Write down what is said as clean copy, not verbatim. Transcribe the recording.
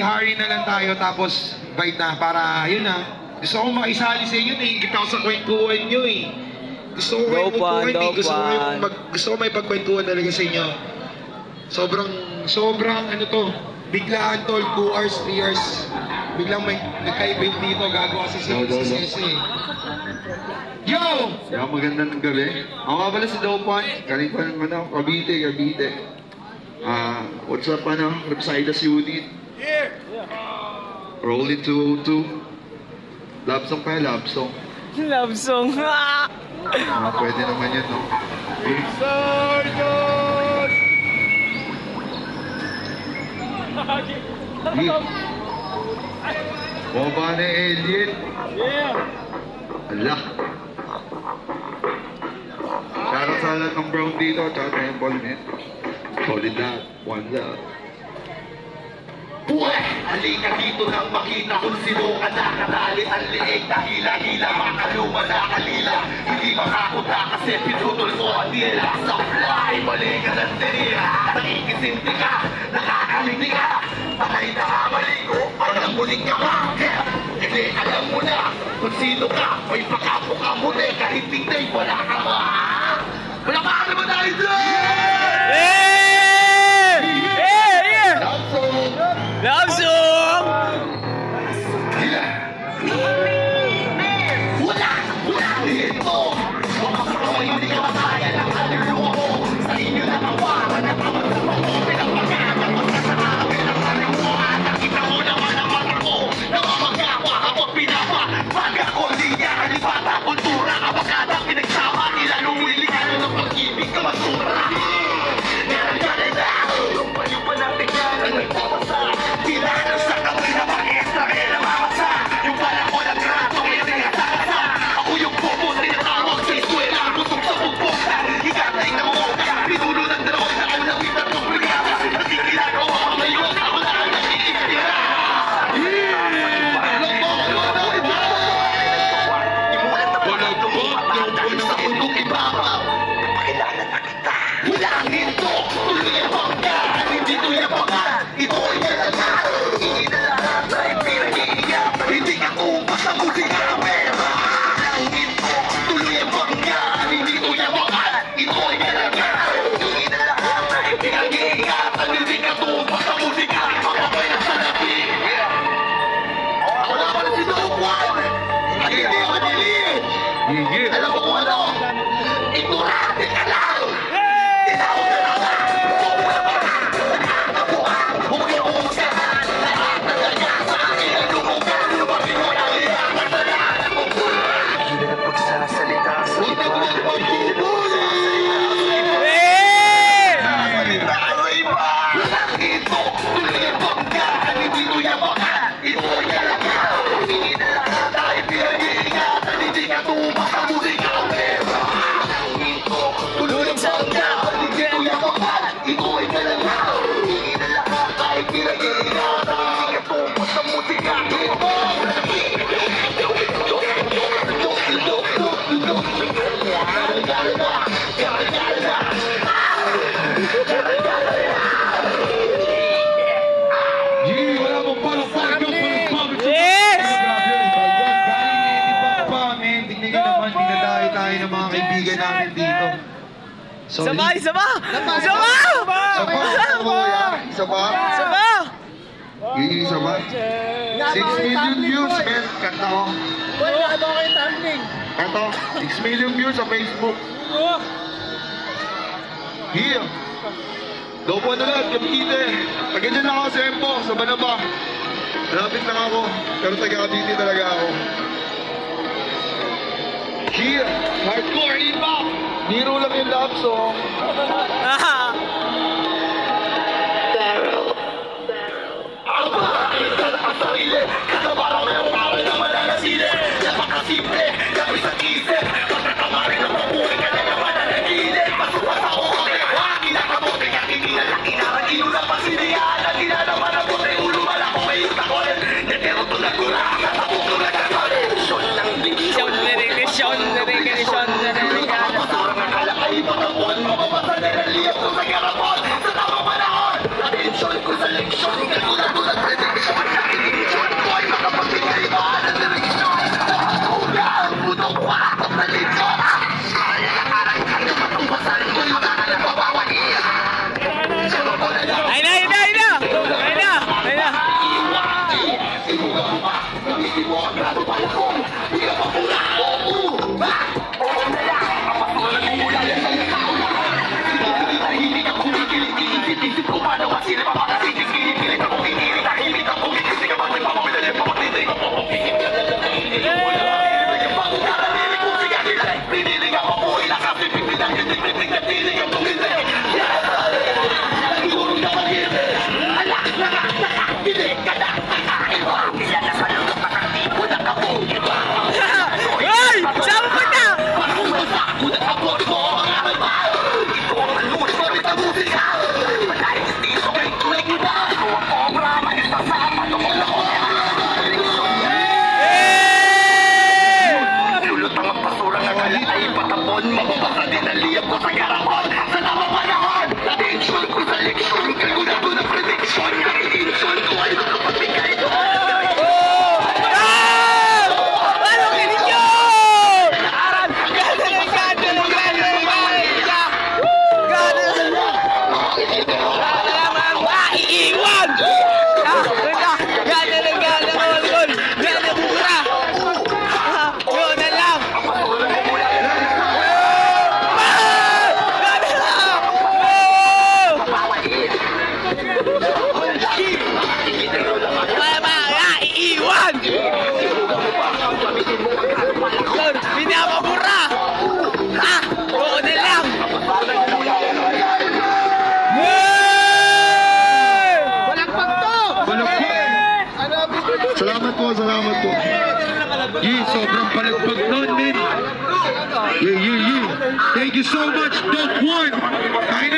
Harry na lang tayo, tapos bite na, para, yun na. Gusto ko makisali sa inyo, naiingit ako sa kwentuhan nyo eh. Gusto ko kayo kwentuhan eh, gusto ko may pagkwentuhan talaga sa inyo. Sobrang ano to, biglaan tol, 2 hours, 3 hours. Biglang may nagka-event dito, gagawa si Sese. Yo! Yeah, magandang gabi. Ako nga pala si Dopan, galing pa naman ako, Cavite. What's up, Repsidas unit. Yeah! Rolling 202. Love song pa, love song. Love song. Pwede naman yun, no? Sergeant! Bomba na alien. Yeah! Ala. Shoutout sa lahat ng brown dito, tsaka temple, man. Solid lahat. One love. Buhay! Halika dito nang makita kung sino ka nakatali. Ang liig na hila-hila, makaluma na kalila. Hindi makakuta kasi pinutol mo ang dila. Supply, mali ka ng tinira. Nakikisinti ka, nakakalindi ka. Patay na mali ko, parang muling ka pa. Hindi alam mo na kung sino ka. May pakapo ka muli, kahit tingnan wala ka ba. Wala pa ka naman tayo dyan! Love song! Wala dito! Makasakaway hindi ka masaya ng kaluluwa mo. Sa inyo na tawaran at pamagsama mo. Pinagpagkakan mo sa sarawin ang kaluluwa. Nakita mo naman ang mata ko. Namamagawa ako pinapa. Pag ako linya, kalipata, kultura, kabakata, pinagsama. Nilalumili ka na ng pag-ibig ka masura. Meron ka na na! Yung pa natin yan ang nagpapasa. Kilala sa kamay na mag-extra kaya namamasa. Yung pala ko ng grato kaya tinatasa. Ako yung bobo na tinatawag sa eskwela. Kusog sa pugbokta, ikataling na mukha. Pinulo ng drone na ang nawitan ng brigada. Nagkikilagawa ko ngayon, ako na ang nag-iispira. Imulat na pagkakong mapatang sa mundong ibaba. Pakilala na kita. Wala ang hinto, tuloy ang bangga. Hindi ito yabangan, ito ay nalaman. Hindi na lahat ay pinag-iiyak. Hindi ka kumpas sa musika. Wala ang hinto, tuloy ang bangga. Hindi ito yabangan, ito ay nalaman. Hindi na lahat ay pinag-iiyak. Hindi ka kumpas sa musika. Makapay na sa labi. Ako naman si Don Juan. At hindi ako nilin. Alam mo kung ano? Ignorante ka lang. Tinawag ka lang. Buwan mo na. Nakabuhan. Huwag yung umusahan. Lahat na ganyan sa akin ang lumugan. Lumabing mo na liyan. Nagdadaan mo po. Hindi na pagsasalita sa iba. Pagpupuli. Sasalita sa iba. Walang ito. Tuloy ang bangga. Hindi ko yabangan. Ito ay kalaga. Hindi na lahat ay pinag-iingatan. Hindi ka tumas sa musika. Tuloy ang bangga, hindi ko yabangan. Ito ay talaga. Hindi na lahat ay pinag-iingatan. Hindi ka tumas sa musika. Wala mong palapag yung palapag. Yes! Tingnan nyo naman, dinadayo tayo ng mga kaibigan namin dito. Sama! Isa pa! Isa pa! 6 million views, men! Kanta ko. Wala ba kayo tumbling? Kanta ko. 6 million views sa Facebook. Here! Dopo na lang, Cavite. Taga-dyan lang ako sa Empo, sa Banaba. Lapit lang ako, pero taga-Cavite talaga ako. Here! Hardcore hip-hop! Biro lang yung love song. Ang makakita na ang sarili. Kasabarang may umaral na mananasili. Napakasimple, gabi sa isip. Pagkakamari na mabuhay ka na naman na nagilid. Pasupas ako ang lewa. Kinakabuti ka, hindi na laki na ang ilo na pasinihan. Hindi na naman ang buti ulo malako may utakonin. Netero to nagura, katapok to nagkakalit. Syon lang diksyon. Syon, Kapag akala ay pagkabuan, mababasa na ng liyap ko sa garapon. Sa tamang panahon, atensyon ko sa leksyon. Katulad ko ng prediction. Yeah, sobrang palagpag nun, men. Yeah. Thank you so much, Dope One. Kahit